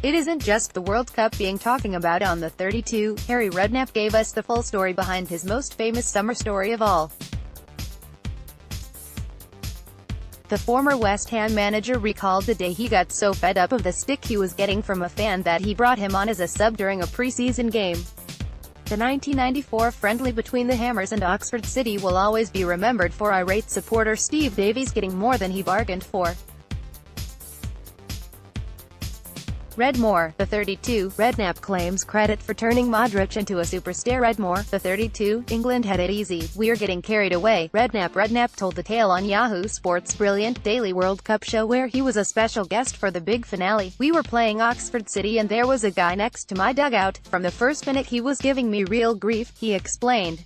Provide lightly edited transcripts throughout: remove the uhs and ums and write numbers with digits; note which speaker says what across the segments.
Speaker 1: It isn't just the World Cup being talking about on the 32. Harry Redknapp gave us the full story behind his most famous summer story of all. The former West Ham manager recalled the day he got so fed up of the stick he was getting from a fan that he brought him on as a sub during a pre-season game. The 1994 friendly between the Hammers and Oxford City will always be remembered for irate supporter Steve Davies getting more than he bargained for. Redmore, the 32, Redknapp claims credit for turning Modric into a superstar. Redmore, the 32, England had it easy, we're getting carried away. Redknapp told the tale on Yahoo Sports' brilliant daily World Cup show where he was a special guest for the big finale. We were playing Oxford City and there was a guy next to my dugout. From the first minute he was giving me real grief, he explained.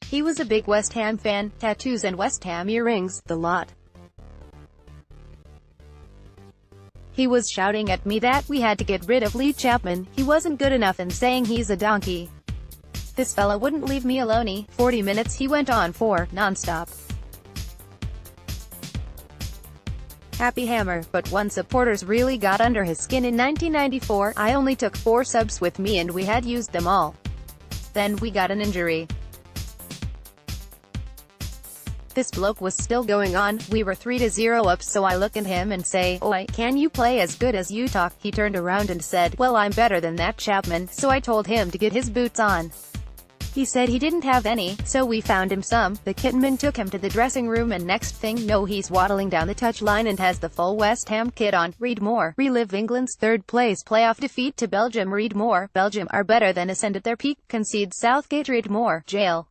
Speaker 1: He was a big West Ham fan, tattoos and West Ham earrings, the lot. He was shouting at me that we had to get rid of Lee Chapman, he wasn't good enough, and saying he's a donkey. This fella wouldn't leave me alone. 40 minutes he went on for, non-stop. Happy Hammer, but one supporters really got under his skin in 1994. I only took 4 subs with me and we had used them all. Then we got an injury. This bloke was still going on, we were 3-0 up, so I look at him and say, "Oi, can you play as good as you talk?" He turned around and said, "Well, I'm better than that Chapman," so I told him to get his boots on. He said he didn't have any, so we found him some. The kitman took him to the dressing room and next thing know he's waddling down the touchline and has the full West Ham kit on. Read more. Relive England's third-place playoff defeat to Belgium. Read more. Belgium are better than ascend at their peak, concedes Southgate. Read more. Jail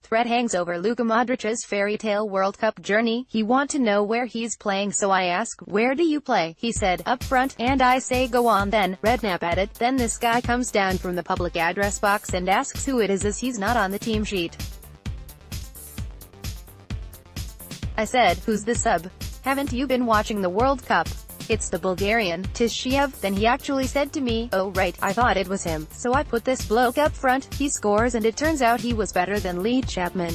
Speaker 1: threat hangs over Luka Modric's fairy tale World Cup journey. He want to know where he's playing, so I ask, "Where do you play?" He said, "Up front," and I say, "Go on then." Redknapp added, "Then this guy comes down from the public address box and asks who it is as he's not on the team sheet. I said, "Who's the sub? Haven't you been watching the World Cup? It's the Bulgarian, Tishiev." Then he actually said to me, "Oh right, I thought it was him, so I put this bloke up front, he scores, and it turns out he was better than Lee Chapman."